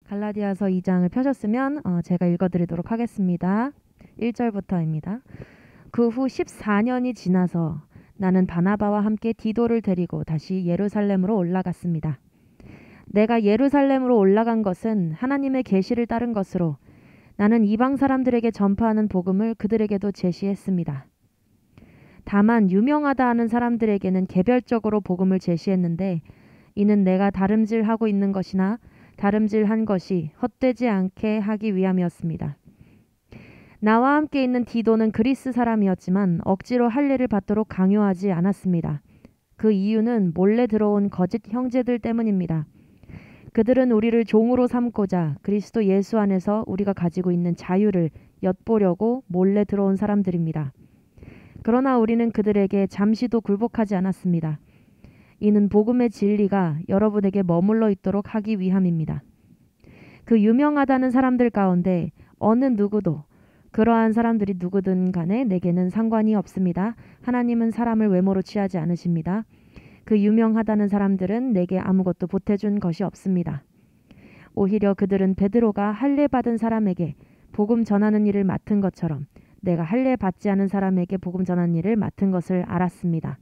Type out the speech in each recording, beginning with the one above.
갈라디아서 2장을 펴셨으면 제가 읽어드리도록 하겠습니다. 1절부터입니다. 그 후 14년이 지나서 나는 바나바와 함께 디도를 데리고 다시 예루살렘으로 올라갔습니다. 내가 예루살렘으로 올라간 것은 하나님의 계시를 따른 것으로 나는 이방 사람들에게 전파하는 복음을 그들에게도 제시했습니다. 다만 유명하다 하는 사람들에게는 개별적으로 복음을 제시했는데 이는 내가 다름질하고 있는 것이나 다름질한 것이 헛되지 않게 하기 위함이었습니다. 나와 함께 있는 디도는 그리스 사람이었지만 억지로 할례를 받도록 강요하지 않았습니다. 그 이유는 몰래 들어온 거짓 형제들 때문입니다. 그들은 우리를 종으로 삼고자 그리스도 예수 안에서 우리가 가지고 있는 자유를 엿보려고 몰래 들어온 사람들입니다. 그러나 우리는 그들에게 잠시도 굴복하지 않았습니다. 이는 복음의 진리가 여러분에게 머물러 있도록 하기 위함입니다. 그 유명하다는 사람들 가운데 어느 누구도 그러한 사람들이 누구든 간에 내게는 상관이 없습니다. 하나님은 사람을 외모로 취하지 않으십니다. 그 유명하다는 사람들은 내게 아무것도 보태준 것이 없습니다. 오히려 그들은 베드로가 할례 받은 사람에게 복음 전하는 일을 맡은 것처럼 내가 할례 받지 않은 사람에게 복음 전하는 일을 맡은 것을 알았습니다.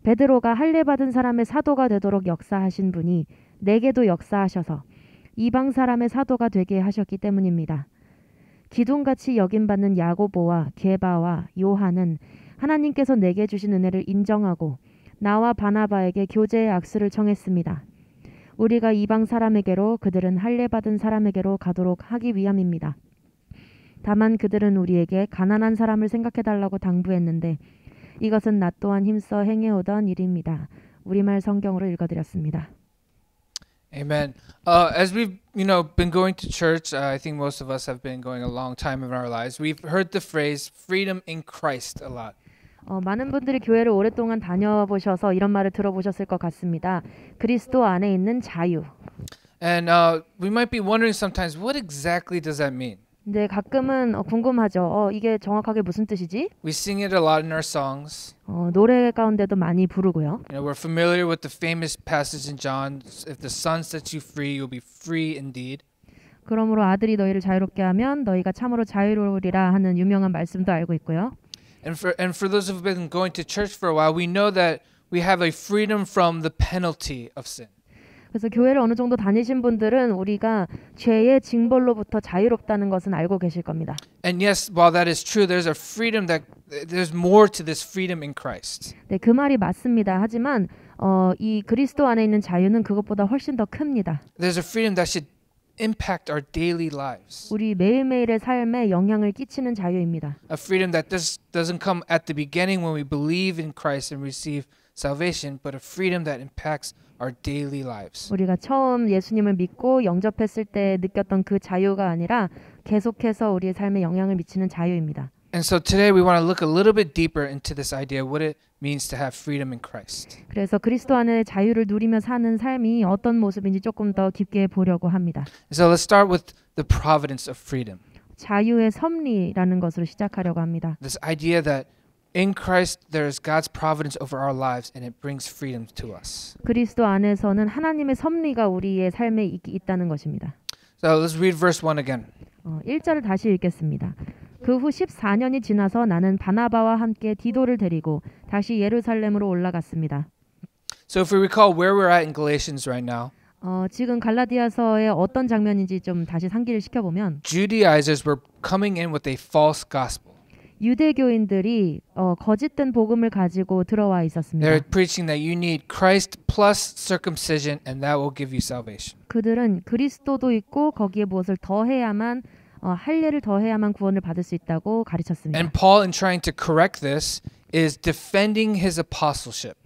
베드로가 할례 받은 사람의 사도가 되도록 역사하신 분이 내게도 역사하셔서 이방 사람의 사도가 되게 하셨기 때문입니다. 기둥같이 여김받는 야고보와 게바와 요한은 하나님께서 내게 주신 은혜를 인정하고 나와 바나바에게 교제의 악수를 청했습니다. 우리가 이방 사람에게로 그들은 할례 받은 사람에게로 가도록 하기 위함입니다. 다만 그들은 우리에게 가난한 사람을 생각해달라고 당부했는데 이것은 나 또한 힘써 행해오던 일입니다. 우리말 성경으로 읽어드렸습니다. Amen. As we've, been going to church, I think most of us have been going a long time in our lives. We've heard the phrase "freedom in Christ" a lot. 많은 분들이 교회를 오랫동안 다녀보셔서 이런 말을 들어보셨을 것 같습니다. 그리스도 안에 있는 자유. And we might be wondering sometimes, what exactly does that mean? 네, 가끔은 궁금하죠. 이게 정확하게 무슨 뜻이지? We sing it a lot in our songs. 노래 가운데도 많이 부르고요. We're familiar with the famous passage in John, if the Son sets you free, you'll be free indeed. 그러므로 아들이 너희를 자유롭게 하면 너희가 참으로 자유로우리라 하는 유명한 말씀도 알고 있고요. And for those who've been going to church for a while, we know that we have a freedom from the penalty of sin. 그래서 교회를 어느 정도 다니신 분들은 우리가 죄의 징벌로부터 자유롭다는 것은 알고 계실 겁니다. And yes, while that is true, there's a freedom there's more to this freedom in Christ. 네, 그 말이 맞습니다. 하지만 이 그리스도 안에 있는 자유는 그것보다 훨씬 더 큽니다. There's a freedom that should impact our daily lives. 우리 매일매일의 삶에 영향을 끼치는 자유입니다. A freedom that doesn't come at the beginning when we believe in Christ and receive salvation, but a freedom that impacts our daily lives. 우리가 처음 예수님을 믿고 영접했을 때 느꼈던 그 자유가 아니라 계속해서 우리의 삶에 영향을 미치는 자유입니다. And so today we want to look a little bit deeper into this idea, what it means to have freedom in Christ. 그래서 그리스도 안에 자유를 누리며 사는 삶이 어떤 모습인지 조금 더 깊게 보려고 합니다. So let's start with the providence of freedom. 자유의 섭리라는 것으로 시작하려고 합니다. This idea that in Christ there is God's providence over our lives and it brings freedom to us. 그리스도 안에서는 하나님의 섭리가 우리의 삶에 있다는 것입니다. So let's read verse 1 again. 1절을 다시 읽겠습니다. 그 후 14년이 지나서 나는 바나바와 함께 디도를 데리고 다시 예루살렘으로 올라갔습니다. So if we recall where we're at in Galatians right now, 지금 갈라디아서의 어떤 장면인지 좀 다시 상기를 시켜보면 Judaizers were coming in with a false gospel. 유대교인들이 거짓된 복음을 가지고 들어와 있었습니다. They're preaching that you need Christ plus circumcision and that will give you salvation. 그들은 그리스도도 있고 거기에 무엇을 더해야만 할례를 더해야만 구원을 받을 수 있다고 가르쳤습니다. And Paul, in trying to correct this, is defending his apostleship.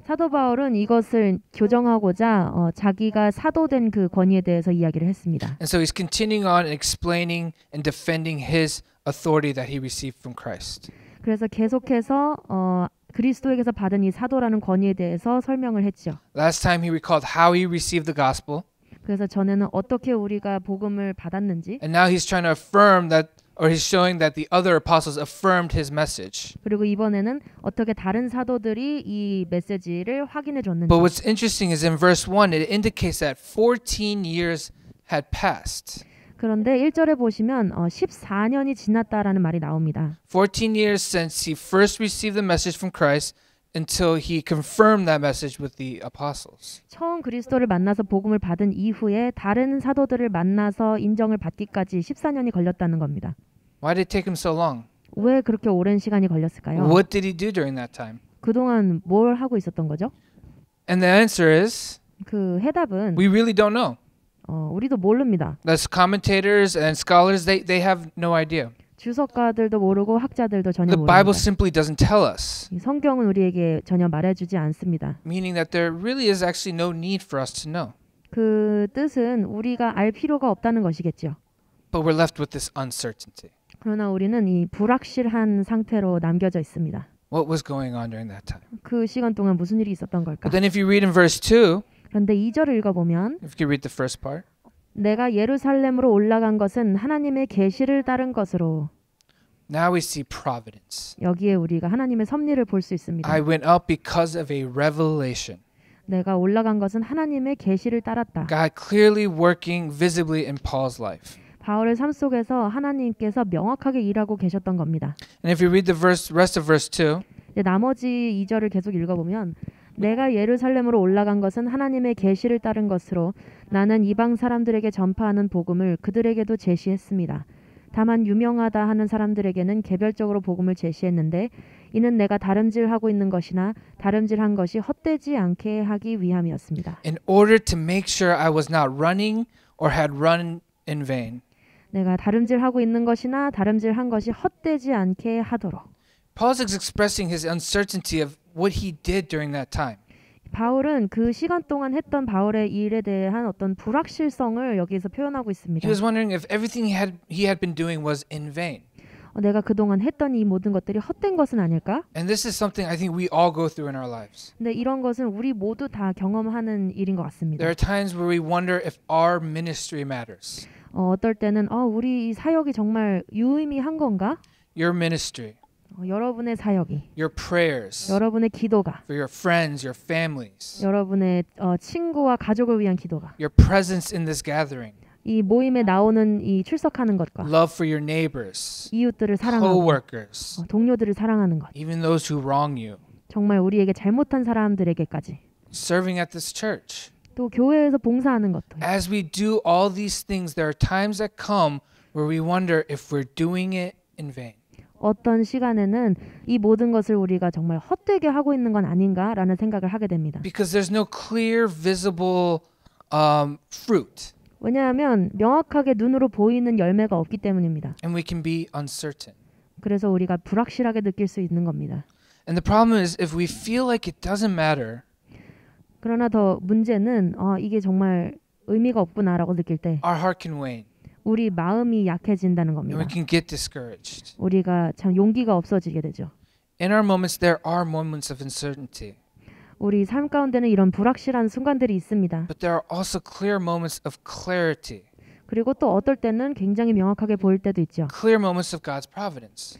사도 바울은 이것을 교정하고자 자기가 사도된 그 권위에 대해서 이야기를 했습니다. And so he's continuing on and explaining and defending his authority that he received from Christ. 그래서 계속해서 그리스도에게서 받은 이 사도라는 권위에 대해서 설명을 했죠. Last time he recalled how he received the gospel. 그래서 전에는 어떻게 우리가 복음을 받았는지, And now he's trying to affirm that, or he's showing that the other apostles affirmed his message. 그리고 이번에는 어떻게 다른 사도들이 이 메시지를 확인해 줬는지. But what's interesting is in verse 1, it indicates that 14 years had passed. 그런데 1절에 보시면 14년이 지났다라는 말이 나옵니다. 14 years since he first received the message from Christ until he confirmed that message with the apostles. 처음 그리스도를 만나서 복음을 받은 이후에 다른 사도들을 만나서 인정을 받기까지 14년이 걸렸다는 겁니다. Why did it take him so long? 왜 그렇게 오랜 시간이 걸렸을까요? What did he do during that time? 그동안 뭘 하고 있었던 거죠? And the answer is 그 해답은 we really don't know. 우리도 모릅니다. As commentators and scholars, they have no idea. 주석가들도 모르고 학자들도 전혀 The Bible 모릅니다. simply doesn't tell us, 이 성경은 우리에게 전혀 말해주지 않습니다. meaning that there really is actually no need for us to know. 그 뜻은 우리가 알 필요가 없다는 것이겠죠. But we're left with this uncertainty. 그러나 우리는 이 불확실한 상태로 남겨져 있습니다. What was going on during that time? 그 시간 동안 무슨 일이 있었던 걸까? But then if you read in verse 2, 그런데 2절을 읽어보면 if you read the first part, 내가 예루살렘으로 올라간 것은 하나님의 계시를 따른 것으로 now we see providence. 여기에 우리가 하나님의 섭리를 볼 수 있습니다. I went up because of a revelation. 내가 올라간 것은 하나님의 계시를 따랐다. God clearly working visibly in Paul's life. 바울의 삶 속에서 하나님께서 명확하게 일하고 계셨던 겁니다. And if you read the rest of verse 2, 이제 나머지 2절을 계속 읽어보면 내가 예루살렘으로 올라간 것은 하나님의 계시를 따른 것으로 나는 이방 사람들에게 전파하는 복음을 그들에게도 제시했습니다. 다만 유명하다 하는 사람들에게는 개별적으로 복음을 제시했는데 이는 내가 다름질하고 있는 것이나 다름질한 것이 헛되지 않게 하기 위함이었습니다. in order to make sure I was not running or had run in vain. 내가 다름질하고 있는 것이나 다름질한 것이 헛되지 않게 하도록. Paul is expressing his uncertainty of what he did during that time. 바울은 그 시간 동안 했던 바울의 일에 대한 어떤 불확실성을 여기에서 표현하고 있습니다. He was wondering if everything he had been doing was in vain. 내가 그동안 했던 이 모든 것들이 헛된 것은 아닐까? And this is something I think we all go through in our lives. 근데 이런 것은 우리 모두 다 경험하는 일인 것 같습니다. There are times where we wonder if our ministry matters. 어떨 때는 우리 이 사역이 정말 유의미한 건가? Your ministry, 여러분의 사역이, your prayers 여러분의 기도가, for your friends, your families, 여러분의 친구와 가족을 위한 기도가, your presence in this gathering, 이 모임에 나오는 이 출석하는 것과 love for your neighbors, 이웃들을 사랑하고 co-workers, 동료들을 사랑하는 것, even those who wrong you, 정말 우리에게 잘못한 사람들에게까지 serving at this church. 또 교회에서 봉사하는 것도 As we do all these things, there are times that come where we wonder if we're doing it in vain. 어떤 시간에는 이 모든 것을 우리가 정말 헛되게 하고 있는 건 아닌가라는 생각을 하게 됩니다. Because there's no clear, visible fruit, 왜냐하면 명확하게 눈으로 보이는 열매가 없기 때문입니다. and we can be uncertain. 그래서 우리가 불확실하게 느낄 수 있는 겁니다. And the problem is, if we feel like it doesn't matter, 그러나 더 문제는 이게 정말 의미가 없구나라고 느낄 때 our heart can wane, 우리 마음이 약해진다는 and we 겁니다. can get discouraged. 우리가 참 용기가 없어지게 되죠. In our moments, there are moments of uncertainty, 우리 삶 가운데는 이런 불확실한 순간들이 있습니다. but there are also clear moments of clarity, 그리고 또 어떨 때는 굉장히 명확하게 보일 때도 있죠. clear moments of God's providence.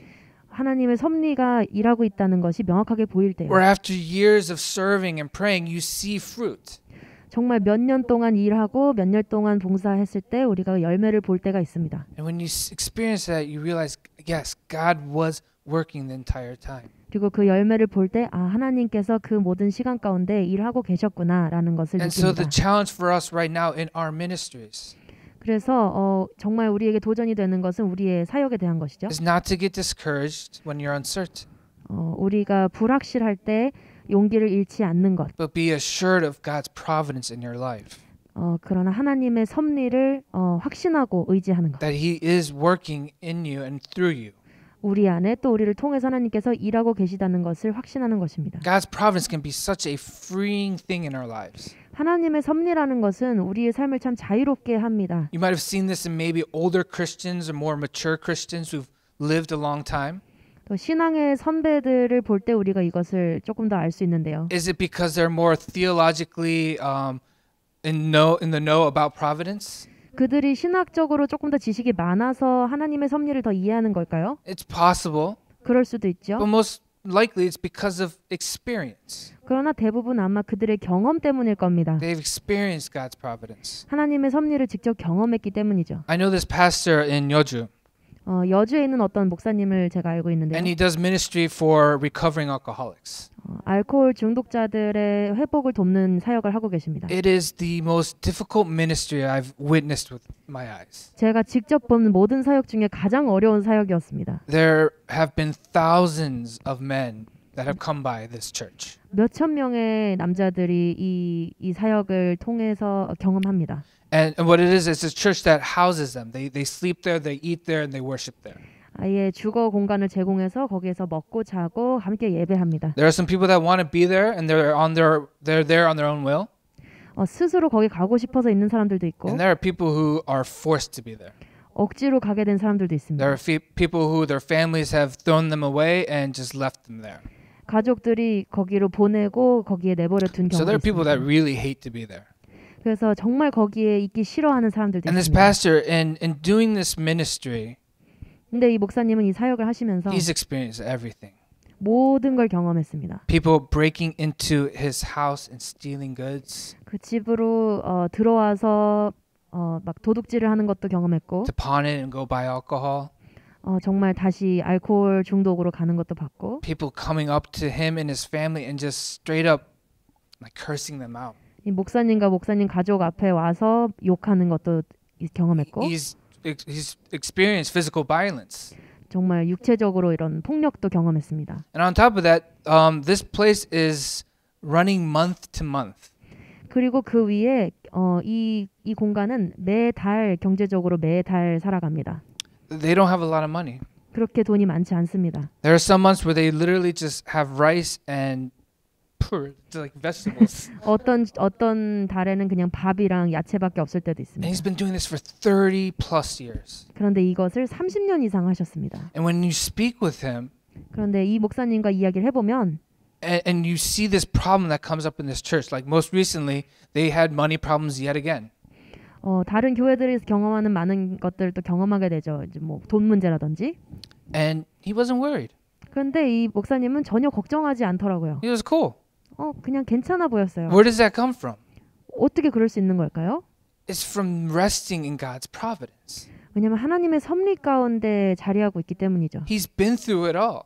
하나님의 섭리가 일하고 있다는 것이 명확하게 보일 때요. Where after years of serving and praying, you see fruit. 정말 몇 년 동안 일하고 몇 년 동안 봉사했을 때 우리가 열매를 볼 때가 있습니다. And when you experience that, you realize, yes, God was working the entire time. 그리고 그 열매를 볼 때 하나님께서 그 모든 시간 가운데 일하고 계셨구나라는 것을 And so 느낍니다. the challenge for us right now in our ministries 그래서 정말 우리에게 도전이 되는 것은 우리의 사역에 대한 것이죠. is not to get discouraged when you're uncertain, 우리가 불확실할 때 용기를 잃지 않는 것. but be assured of God's providence in your life. 그러나 하나님의 섭리를 확신하고 의지하는 것. That He is working in you and through you. 우리 안에 또 우리를 통해서 하나님께서 일하고 계시다는 것을 확신하는 것입니다. God's providence can be such a freeing thing in our lives. 하나님의 섭리라는 것은 우리의 삶을 참 자유롭게 합니다. You might have seen this in maybe older Christians or more mature Christians who've lived a long time. 또 신앙의 선배들을 볼 때 우리가 이것을 조금 더 알 수 있는데요. Is it because they're more theologically in the know about providence? 그들이 신학적으로 조금 더 지식이 많아서 하나님의 섭리를 더 이해하는 걸까요? It's possible, 그럴 수도 있죠. but likely it's because of experience. 그러나 대부분 아마 그들의 경험 때문일 겁니다. They've experienced God's providence. 하나님의 섭리를 직접 경험했기 때문이죠. I know this pastor in Yeoju, 여주에 있는 어떤 목사님을 제가 알고 있는데요. and he does ministry for recovering alcoholics. 알코올 중독자들의 회복을 돕는 사역을 하고 계십니다. It is the most difficult ministry I've witnessed with my eyes. 제가 직접 본 모든 사역 중에 가장 어려운 사역이었습니다. There have been thousands of men that have come by this church. 몇천 명의 남자들이 이 사역을 통해서 경험합니다. And what it is, it's a church that houses them. They sleep there, they eat there, and they worship there. 아예 주거 공간을 제공해서 거기에서 먹고 자고 함께 예배합니다. There are some people that want to be there, and they're there on their own will. 스스로 거기 가고 싶어서 있는 사람들도 있고 And there are people who are forced to be there. 억지로 가게 된 사람들도 있습니다. There are people who their families have thrown them away and just left them there. 가족들이 거기로 보내고 거기에 내버려 둔 So there 경우도 are people that 있습니다. really hate to be there. 그래서 정말 거기에 있기 싫어하는 사람들도 And this 있습니다. pastor, in doing this ministry, 근데 이 목사님은 이 사역을 하시면서 he's experienced everything. 모든 걸 경험했습니다. People breaking into his house and stealing goods, 그 집으로 들어와서 막 도둑질을 하는 것도 경험했고 to pawn it and go buy alcohol. 정말 다시 알코올 중독으로 가는 것도 봤고 People coming up to him and his family and just straight up like cursing them out. 이 목사님과 목사님 가족 앞에 와서 욕하는 것도 경험했고 He's experienced physical violence. 정말 육체적으로 이런 폭력도 경험했습니다. And on top of that, this place is running month to month. 그리고 그 위에 이 공간은 매달 경제적으로 매달 살아갑니다. They don't have a lot of money. 그렇게 돈이 많지 않습니다. There are some months where they literally just have rice and like vegetables. 어떤 달에는 그냥 밥이랑 야채밖에 없을 때도 And 있습니다. he's been doing this for 30 plus years. 그런데 이것을 30년 이상 하셨습니다. And when you speak with him 그런데 이 목사님과 이야기를 해보면 and you see this problem that comes up in this church, like most recently, they had money problems yet again. 다른 교회들에서 경험하는 많은 것들도 경험하게 되죠. 이제 뭐 돈 문제라든지. And he wasn't worried. 그런데 이 목사님은 전혀 걱정하지 않더라고요. He was cool. 그냥 괜찮아 보였어요. Where does that come from? 어떻게 그럴 수 있는 걸까요? It's from resting in God's providence. 왜냐하면 하나님의 섭리 가운데 자리하고 있기 때문이죠. He's been through it all.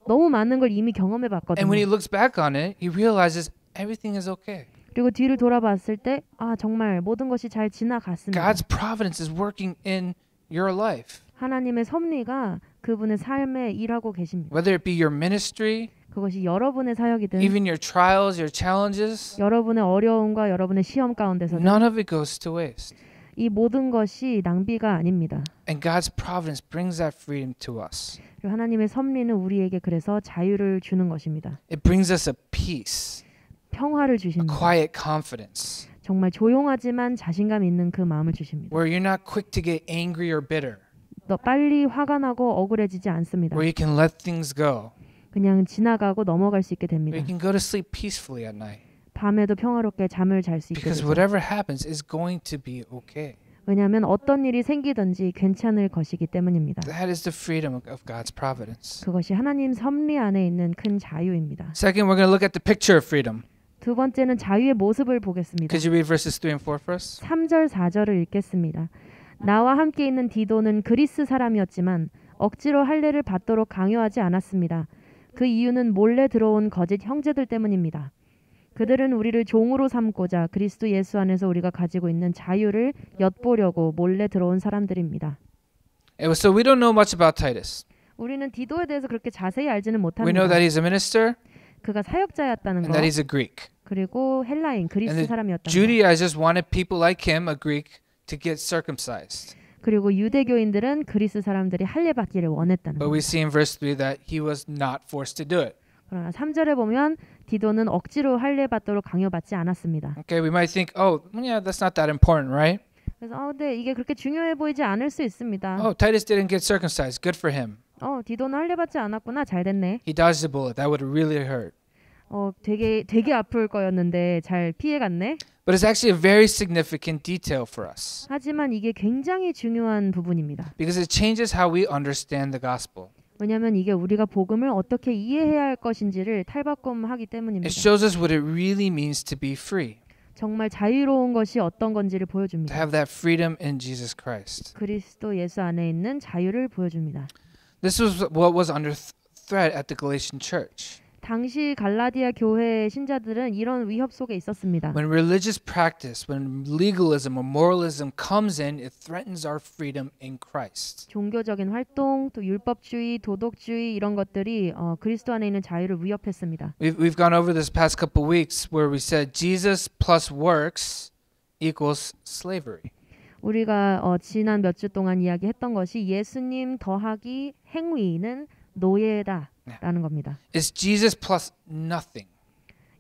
너무 많은 걸 이미 경험해 And when he 봤거든요. looks back on it, he realizes everything is okay. 그리고 뒤를 돌아봤을 때 정말 모든 것이 잘 지나갔습니다. God's providence is working in your life. 하나님의 섭리가 그분의 삶에 일하고 계십니다. Whether it be your ministry, 그것이 여러분의 사역이든 even your trials, your challenges, 여러분의 어려움과 여러분의 시험 가운데서든 none of it goes to waste. 이 모든 것이 낭비가 아닙니다. And God's providence brings that freedom to us. 그리고 하나님의 섭리는 우리에게 그래서 자유를 주는 것입니다. It brings us a peace, 평화를 a 주십니다. quiet confidence, 정말 조용하지만 자신감 있는 그 마음을 주십니다. where you're not quick to get angry or bitter, 너 빨리 화가 나고 억울해지지 않습니다. where you can let things go, 그냥 지나가고 넘어갈 수 있게 됩니다. where you can go to sleep peacefully at night. 밤에도 평화롭게 잠을 잘 수 있게 Because 되죠. whatever happens is going to be okay. 왜냐하면 어떤 일이 생기든지 괜찮을 것이기 때문입니다. That is the freedom of God's providence. 그것이 하나님 섭리 안에 있는 큰 자유입니다. Second, we're going to look at the picture of freedom. 두 번째는 자유의 모습을 보겠습니다. Could you read verses 3 and 4 for us? 3절 4절을 읽겠습니다. 나와 함께 있는 디도는 그리스 사람이었지만 억지로 할례를 받도록 강요하지 않았습니다. 그 이유는 몰래 들어온 거짓 형제들 때문입니다. 그들은 우리를 종으로 삼고자 그리스도 예수 안에서 우리가 가지고 있는 자유를 엿보려고 몰래 들어온 사람들입니다. So we don't know much about Titus. 우리는 디도에 대해서 그렇게 자세히 알지는 We know 못합니다. that he's a minister 그가 사역자였다는 and 것, that he's a Greek. 그리고 헬라인 그리스 And the 사람이었다는 것, Judaizers wanted people like him, a Greek, to get circumcised. 그리고 유대교인들은 그리스 사람들이 할례 받기를 원했다는 But 것. we see in verse 3 that he was not forced to do it. 그러나 3절에 보면 디도는 억지로 할례 받도록 강요받지 않았습니다. Okay, we might think, oh, yeah, that's not that important, right? 그래서 근데 이게 그렇게 중요해 보이지 않을 수 있습니다. Oh, Titus didn't get circumcised. Good for him. 디도는 할례 받지 않았구나. 잘 됐네. He dodged a bullet. That would have really hurt. 되게 아플 거였는데 잘 피해갔네. But it's actually a very significant detail for us 하지만 이게 굉장히 중요한 부분입니다. because it changes how we understand the gospel. 왜냐하면 이게 우리가 복음을 어떻게 이해해야 할 것인지를 탈바꿈하기 때문입니다. It shows us what it really means to be free, 정말 자유로운 것이 어떤 건지를 to 보여줍니다. have that freedom in Jesus Christ. 그리스도 예수 안에 있는 자유를 보여줍니다. This was what was under threat at the Galatian church. 당시 갈라디아 교회의 신자들은 이런 위협 속에 있었습니다. When religious practice, when legalism or moralism comes in, it threatens our freedom in Christ. 종교적인 활동, 또 율법주의, 도덕주의 이런 것들이 그리스도 안에 있는 자유를 위협했습니다. We've gone over this past couple weeks where we said Jesus plus works equals slavery. 우리가 지난 몇 주 동안 이야기했던 것이 예수님 더하기 행위는 노예다라는 겁니다. It's Jesus plus nothing.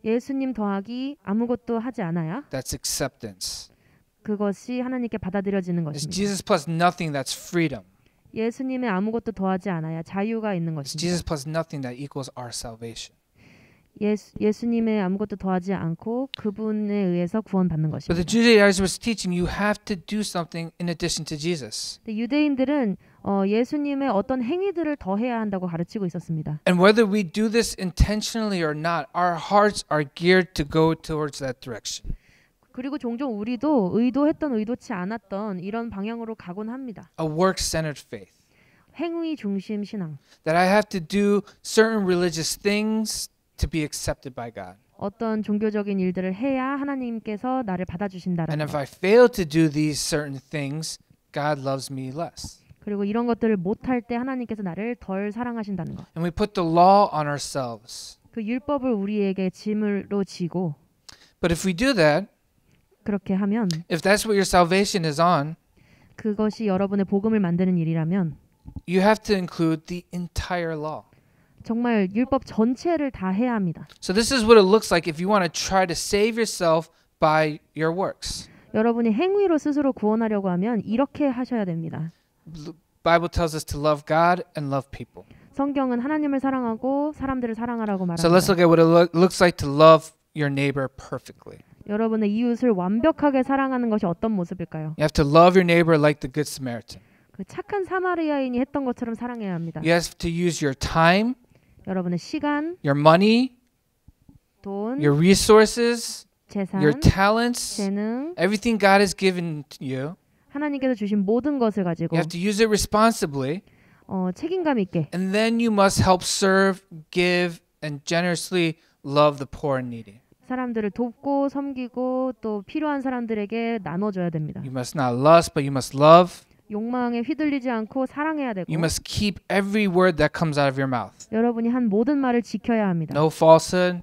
예수님 더하기 아무것도 하지 않아야 That's acceptance. 그것이 하나님께 받아들여지는 It's 것입니다. Jesus plus nothing. That's freedom. 예수님의 아무것도 더하지 않아야 자유가 있는 It's 것입니다. Jesus plus nothing that equals our salvation. 예수님의 아무것도 더하지 않고 그분에 의해서 구원받는 But the 것입니다. Judaizers teaching you have to do something in addition to Jesus. 근데 유대인들은 예수님의 어떤 행위들을 더 해야 한다고 가르치고 있었습니다. And whether we do this intentionally or not, our hearts are geared to go towards that direction. 그리고 종종 우리도 의도했던 의도치 않았던 이런 방향으로 가곤 합니다. A work-centered faith. 행위 중심 신앙. That I have to do certain religious things to be accepted by God. 어떤 종교적인 일들을 해야 하나님께서 나를 And 받아주신다라는 if 것. I fail to do these certain things, God loves me less. 그리고 이런 것들을 못할 때 하나님께서 나를 덜 사랑하신다는 것. And we put the law on ourselves. 그 율법을 우리에게 짐으로 지고 But if we do that, 그렇게 하면 if that's what your salvation is on, 그것이 여러분의 복음을 만드는 일이라면 you have to include the entire law. 정말 율법 전체를 다 해야 합니다. So this is what it looks like if you want to try to save yourself by your works. 여러분이 행위로 스스로 구원하려고 하면 이렇게 하셔야 됩니다. The Bible tells us to love God and love people. 성경은 하나님을 사랑하고 사람들을 사랑하라고 So let's 말합니다. look at what it looks like to love your neighbor perfectly. 여러분의 이웃을 완벽하게 사랑하는 것이 어떤 모습일까요? You have to love your neighbor like the good Samaritan. 그 착한 사마리아인이 했던 것처럼 사랑해야 합니다. You have to use your time, 여러분의 시간, your money, 돈, your resources, 재산, your talents, 재능, everything God has given to you. 하나님께서 주신 모든 것을 가지고 You have to use it responsibly, 책임감 있게 and then you must help serve, give, and generously love the poor and needy. 사람들을 돕고 섬기고 또 필요한 사람들에게 나눠줘야 됩니다. You must not lust, but you must love. 욕망에 휘둘리지 않고 사랑해야 되고 You must keep every word that comes out of your mouth. 여러분이 한 모든 말을 지켜야 합니다. No falsehood.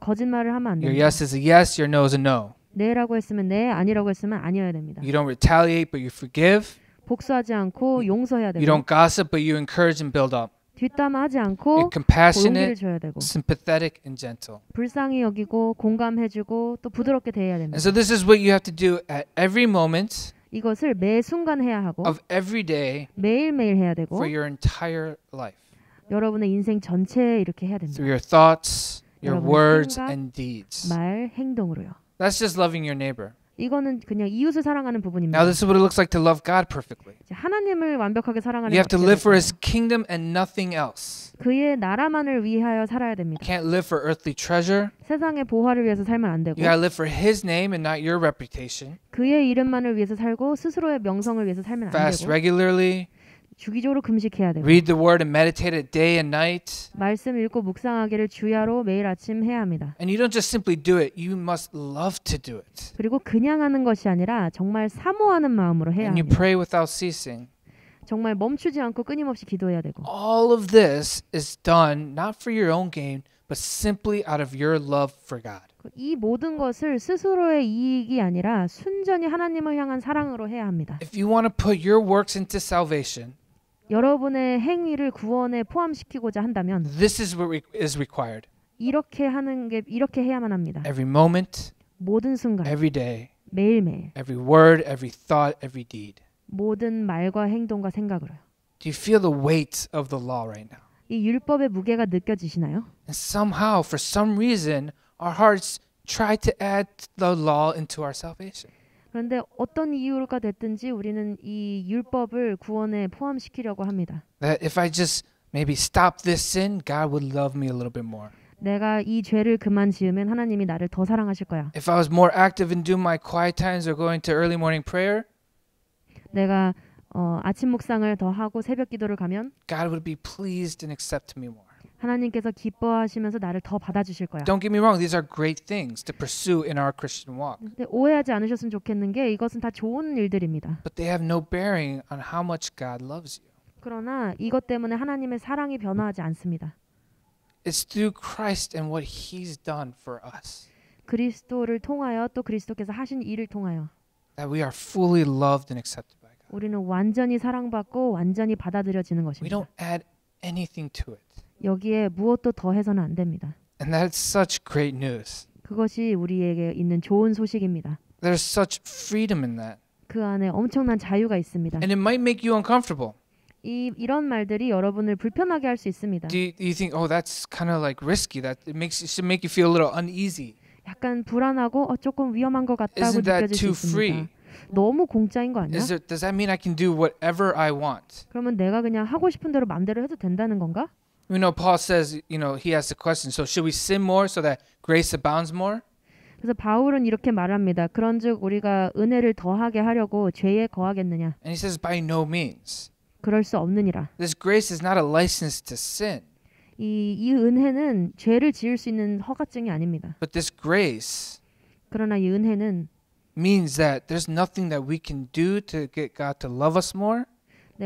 거짓말을 하면 안 Your 됩니다. yes is a yes, your no is a no. 네라고 했으면 네, 아니라고 했으면 아니어야 됩니다. You don't retaliate, but you forgive. 복수하지 않고 용서해야 You 되고 don't gossip, but you encourage and build up. 뒷담화하지 You're 않고 용기를 compassionate, 줘야 되고 sympathetic, and gentle. 불쌍히 여기고 공감해주고 또 부드럽게 대해야 됩니다. And so this is what you have to do at every moment 이것을 매 순간 해야 하고 of every day 매일매일 해야 되고 for your entire life. 여러분의 인생 전체에 이렇게 해야 됩니다. Through your thoughts, your 여러분의 words, 생각, and deeds. 말, 행동으로요. That's just loving your neighbor. 이거는 그냥 이웃을 사랑하는 Now 부분입니다. this is what it looks like to love God perfectly. 이제 하나님을 완벽하게 사랑하는 You have to 어떻게 live for 될까요? His kingdom and nothing else. 그의 나라만을 위하여 살아야 됩니다. You can't live for earthly treasure. 세상의 보화를 위해서 살면 안 되고 You gotta live for His name and not your reputation. 그의 이름만을 위해서 살고 스스로의 명성을 위해서 살면 안 Fast 되고 regularly. 주기적으로 금식해야 되고 Read the Word and meditate it day and night. 말씀 읽고 묵상하기를 주야로 매일 아침 해야 합니다. And you don't just simply do it. You must love to do it. 그리고 그냥 하는 것이 아니라 정말 사모하는 마음으로 해야 And you 합니다. pray without ceasing. 정말 멈추지 않고 끊임없이 기도해야 되고 All of this is done not for your own gain, but simply out of your love for God. 이 모든 것을 스스로의 이익이 아니라 순전히 하나님을 향한 사랑으로 해야 합니다. If you want to put your works into salvation, 여러분의 행위를 구원에 포함시키고자 한다면 this is what is required. 이렇게 해야만 합니다. Every moment, 모든 순간, every day, 매일매일 every word, every thought, every deed. 모든 말과 행동과 생각으로요. Do you feel the weight of the law right now? 이 율법의 무게가 느껴지시나요? And somehow, for some reason, our hearts try to add the law into our salvation. 그런데 어떤 이유가 됐든지 우리는 이 율법을 구원에 포함시키려고 합니다. That if I just maybe stop this sin, God would love me a little bit more. 내가 이 죄를 그만 지으면 하나님이 나를 더 사랑하실 거야. If I was more active in doing my quiet times or going to early morning prayer, 내가 아침 묵상을 더 하고 새벽 기도를 가면 God would be pleased and accept me more. 하나님께서 기뻐하시면서 나를 더 받아주실 거야. Don't get me wrong, these are great things to pursue in our Christian walk. 근데 오해하지 않으셨으면 좋겠는 게 이것은 다 좋은 일들입니다. But they have no bearing on how much God loves you. 그러나 이것 때문에 하나님의 사랑이 변화하지 않습니다. It's through Christ and what He's done for us 그리스도를 통하여 또 그리스도께서 하신 일을 통하여 that we are fully loved and accepted by God. 우리는 완전히 사랑받고 완전히 받아들여지는 We 것입니다. don't add anything to it. 여기에 무엇도 더해서는 안 됩니다. And that's such great news. 그것이 우리에게 있는 좋은 소식입니다. There's such freedom in that. 그 안에 엄청난 자유가 있습니다. And it might make you uncomfortable. 이런 말들이 여러분을 불편하게 할 수 있습니다. Do you think, oh, that's kind of like risky? That it should make you feel a little uneasy. 약간 불안하고 조금 위험한 것 같다고 Isn't that 느껴질 수 too 있습니다. free? 너무 공짜인 거 아니야? Does that mean I can do whatever I want? 그러면 내가 그냥 하고 싶은 대로 마음대로 해도 된다는 건가? You know, Paul says, he asks the question, so should we sin more so that grace abounds more? 그래서 바울은 이렇게 말합니다. 그런즉 우리가 은혜를 더하게 하려고 죄에 거하겠느냐? And he says, by no means. 그럴 수 없느니라. This grace is not a license to sin. 이 은혜는 죄를 지을 수 있는 허가증이 아닙니다. But this grace 그러나 이 은혜는 means that there's nothing that we can do to get God to love us more.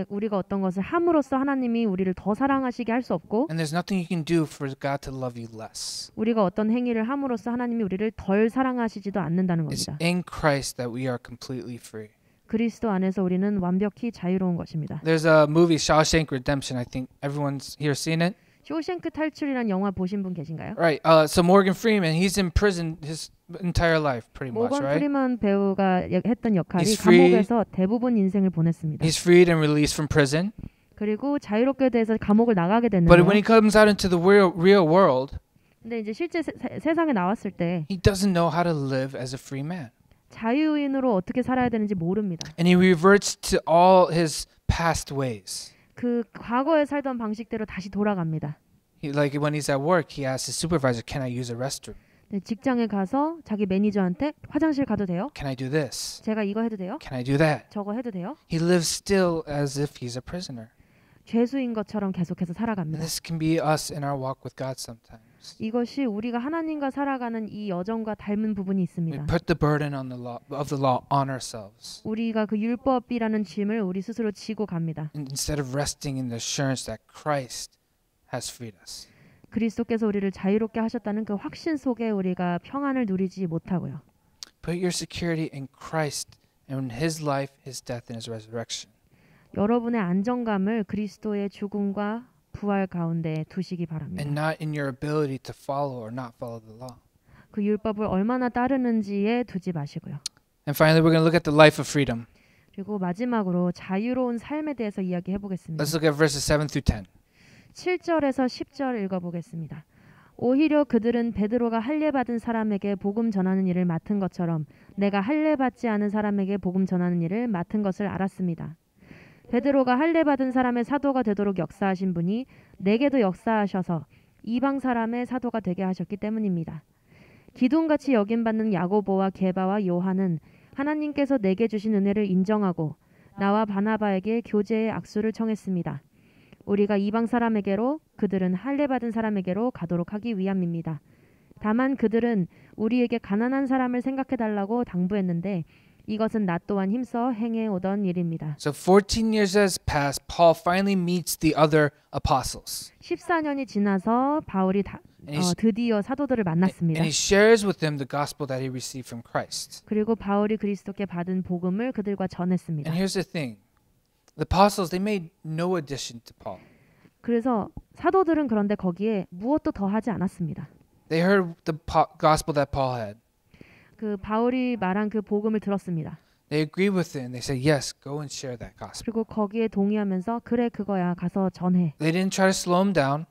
우리가 어떤 것을 함으로써 하나님이 우리를 더 사랑하시게 할 수 없고 And there's nothing you can do for God to love you less. 우리가 어떤 행위를 함으로써 하나님이 우리를 덜 사랑하시지도 않는다는 It's 겁니다. in Christ that we are completely free. 그리스도 안에서 우리는 완벽히 자유로운 것입니다. There's a movie, Shawshank Redemption. I think everyone's here seen it. 쇼생크 탈출이라는 영화 보신 분 계신가요? Right. So Morgan Freeman, he's in prison his entire life, pretty much, 모건 right? 프리먼 배우가 했던 역할이 He's free. 감옥에서 대부분 인생을 보냈습니다. He's freed and released from prison. 그리고 자유롭게 돼서 감옥을 나가게 But 됐는데요. when he comes out into the real world, 근데 이제 실제 세상에 나왔을 때 he doesn't know how to live as a free man. 자유인으로 어떻게 살아야 되는지 모릅니다. And he reverts to all his past ways. 그 과거에 살던 방식대로 다시 돌아갑니다. Like when he's at work, he asks his supervisor, "Can I use a restroom? 네, 직장에 가서 자기 매니저한테 화장실 가도 돼요? Can I do this? 제가 이거 해도 돼요? Can I do that?" 저거 해도 돼요? He lives still as if he's a prisoner. 죄수인 것처럼 계속해서 And 살아갑니다. this can be us in our walk with God sometimes. 이것이 우리가 하나님과 살아가는 이 여정과 닮은 부분이 We 있습니다. put the burden on of the law on ourselves 우리가 그 율법이라는 짐을 우리 스스로 지고 갑니다. instead of resting in the assurance that Christ has freed us. 그리스도께서 우리를 자유롭게 하셨다는 그 확신 속에 우리가 평안을 누리지 못하고요. Put your security in Christ and in His life, His death, and His resurrection. 여러분의 안정감을 그리스도의 죽음과 부활 가운데 두시기 And 바랍니다. not in your ability to follow or not follow the law. 그 율법을 얼마나 따르는지에 두지 마시고요. And finally, we're going to look at the life of freedom. 그리고 마지막으로 자유로운 삶에 대해서 이야기해 보겠습니다. Let's look at verses 7 through 10. 7절에서 10절 읽어보겠습니다. 오히려 그들은 베드로가 할례받은 사람에게 복음 전하는 일을 맡은 것처럼 내가 할례받지 않은 사람에게 복음 전하는 일을 맡은 것을 알았습니다. 베드로가 할례받은 사람의 사도가 되도록 역사하신 분이 내게도 역사하셔서 이방 사람의 사도가 되게 하셨기 때문입니다. 기둥같이 여김받는 야고보와 게바와 요한은 하나님께서 내게 주신 은혜를 인정하고 나와 바나바에게 교제의 악수를 청했습니다. 우리가 이방 사람에게로 그들은 할례받은 사람에게로 가도록 하기 위함입니다. 다만 그들은 우리에게 가난한 사람을 생각해달라고 당부했는데 이것은 나 또한 힘써 행해오던 일입니다. So 14 years has passed. Paul finally meets the other apostles. 14년이 지나서 바울이 And he's- 드디어 사도들을 만났습니다. And he shares with them the gospel that he received from Christ. 그리고 바울이 그리스도께 받은 복음을 그들과 전했습니다. And here's the thing. The apostles, they made no addition to Paul. 그래서 사도들은 그런데 거기에 무엇도 더하지 않았습니다. They heard the gospel that Paul had. 그 바울이 말한 그 복음을 들었습니다. They agreed with it and they said, yes, go and share that gospel. 그리고 거기에 동의하면서 그래 그거야 가서 전해. They didn't try to slow him down.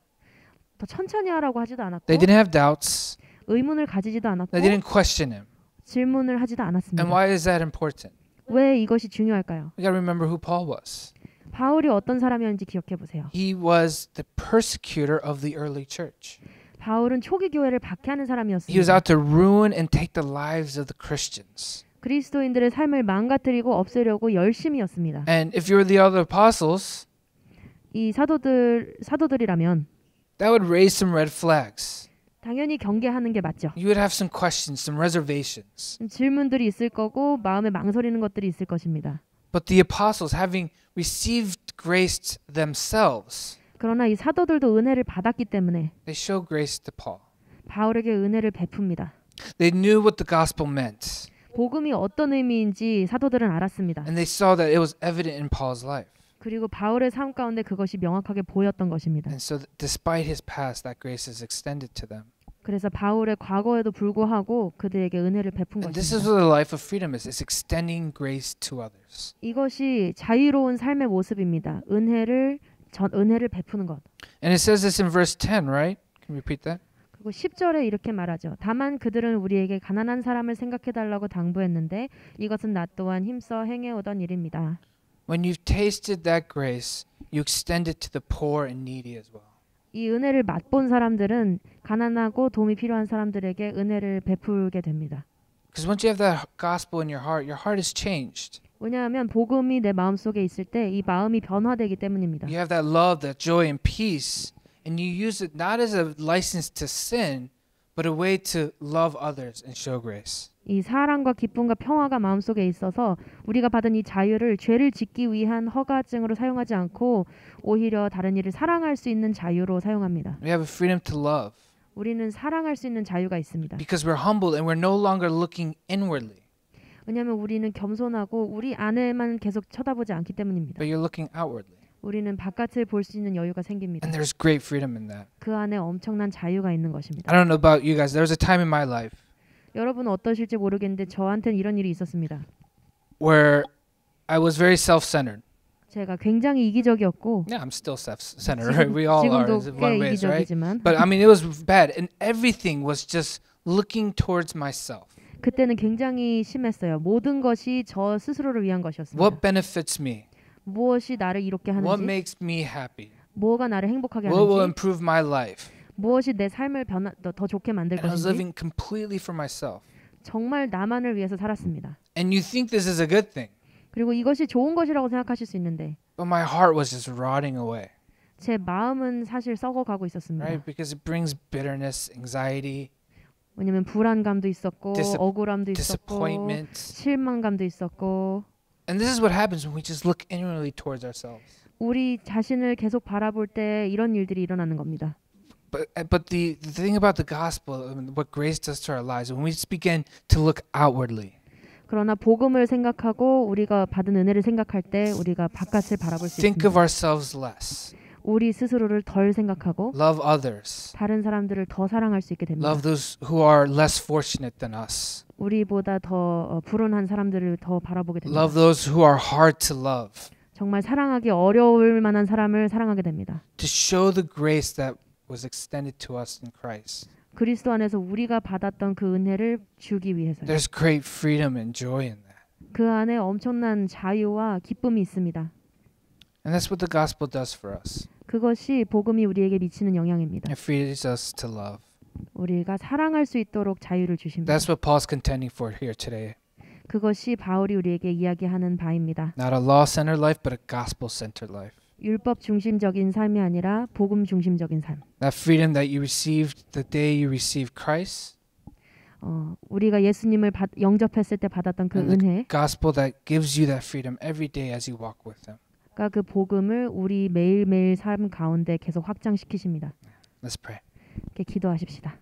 더 천천히 하라고 하지도 않았고 They didn't have doubts. 의문을 가지지도 않았고 They didn't question him. 질문을 하지도 And 않았습니다. why is that important? 왜 이것이 중요할까요? We got to remember who Paul was. 바울이 어떤 사람이었는지 기억해 보세요. He was the persecutor of the early church. 바울은 초기 교회를 박해하는 He was 사람이었습니다. out to ruin and take the lives of the Christians. 그리스도인들의 삶을 망가뜨리고 없애려고 열심이었습니다. And if you were the other apostles, 이 사도들이라면 that would raise some red flags. 당연히 경계하는 게 맞죠. You would have some questions, some reservations. 질문들이 있을 거고 마음에 망설이는 것들이 있을 것입니다. But the apostles, having received grace themselves, 그러나 이 사도들도 은혜를 받았기 때문에 they show grace to Paul. 바울에게 은혜를 베풉니다. They knew what the gospel meant, 복음이 어떤 의미인지 사도들은 알았습니다. and they saw that it was evident in Paul's life. 그리고 바울의 삶 가운데 그것이 명확하게 보였던 것입니다. And so, despite his past, that grace is extended to them. 그래서 바울의 과거에도 불구하고 그들에게 은혜를 베푼 And this is 것입니다. what the life of freedom is. It's extending grace to others. 이것이 자유로운 삶의 모습입니다. 은혜를 베푸는 것. And it says this in verse 10, right? Can you repeat that? 그리고 10절에 이렇게 말하죠. 다만 그들은 우리에게 가난한 사람을 생각해달라고 당부했는데 이것은 나 또한 힘써 행해오던 일입니다. When you've tasted that grace, you extend it to the poor and needy as well. 이 은혜를 맛본 사람들은 가난하고 도움이 필요한 사람들에게 은혜를 베풀게 됩니다. Because once you have that gospel in your heart is changed. 왜냐하면 복음이 내 마음속에 있을 때 이 마음이 변화되기 때문입니다. You have that love, that joy and peace, and you use it not as a license to sin, but a way to love others and show grace. 이 사랑과 기쁨과 평화가 마음속에 있어서 우리가 받은 이 자유를 죄를 짓기 위한 허가증으로 사용하지 않고 오히려 다른 이를 사랑할 수 있는 자유로 사용합니다. We have a freedom to love 우리는 사랑할 수 있는 자유가 있습니다. because we're humbled and we're no longer looking inwardly, 왜냐하면 우리는 겸손하고 우리 안에만 계속 쳐다보지 않기 때문입니다. but you're looking outwardly. 우리는 바깥을 볼 수 있는 여유가 생깁니다. And there's great freedom in that. 그 안에 엄청난 자유가 있는 것입니다. I don't know about you guys. There was a time in my life 여러분은 어떠실지 모르겠는데 저한테는 이런 일이 있었습니다. where I was very self-centered. 제가 굉장히 이기적이었고 Yeah, I'm still self-centered, right? We all are 지금도 in 꽤 one ways, right? 이기적이지만 But I mean, it was bad, and everything was just looking towards myself. 그때는 굉장히 심했어요. 모든 것이 저 스스로를 위한 것이었습니다. What benefits me? 무엇이 나를 이롭게 What 하는지, makes me happy? 뭐가 나를 행복하게 What will 하는지, improve my life? 무엇이 내 삶을 더 좋게 만들 And I was 것인지 living completely for myself. 정말 나만을 위해서 살았습니다. And you think this is a good thing, 그리고 이것이 좋은 것이라고 생각하실 수 있는데 but my heart was just rotting away, 제 마음은 사실 썩어가고 있었습니다. right? Because it brings bitterness, anxiety, 왜냐면 불안감도 있었고 억울함도 있었고 disappointment. 실망감도 있었고 And this is what happens when we just look inwardly towards ourselves. 우리 자신을 계속 바라볼 때 이런 일들이 일어나는 겁니다. But the thing about the gospel, what grace does to our lives, when we just begin to look outwardly, 그러나 복음을 생각하고 우리가 받은 은혜를 생각할 때 우리가 바깥을 바라볼 수 think 있습니다. of ourselves less, 우리 스스로를 덜 생각하고 love others, 다른 사람들을 더 사랑할 수 있게 됩니다. love those who are less fortunate than us, 우리보다 더 불운한 사람들을 더 바라보게 됩니다. love those who are hard to love, 정말 사랑하기 어려울 만한 사람을 사랑하게 됩니다. to show the grace that was extended to us in Christ. 그리스도 안에서 우리가 받았던 그 은혜를 주기 위해서요. There's great freedom and joy in that. 그 안에 엄청난 자유와 기쁨이 있습니다. And that's what the gospel does for us. 그것이 복음이 우리에게 미치는 영향입니다. It frees us to love. 우리가 사랑할 수 있도록 자유를 주십니다. That's what Paul's contending for here today. 그것이 바울이 우리에게 이야기하는 바입니다. Not a law-centered life, but a gospel-centered life. 율법 중심적인 삶이 아니라 복음 중심적인 삶. That freedom that you received the day you received Christ. 우리가 예수님을 영접했을 때 받았던 그 And the 은혜, gospel that gives you that freedom every day as you walk with Him. 그러니까 그 복음을 우리 매일매일 삶 가운데 계속 확장시키십니다. Let's pray. 이렇게 기도하십시다.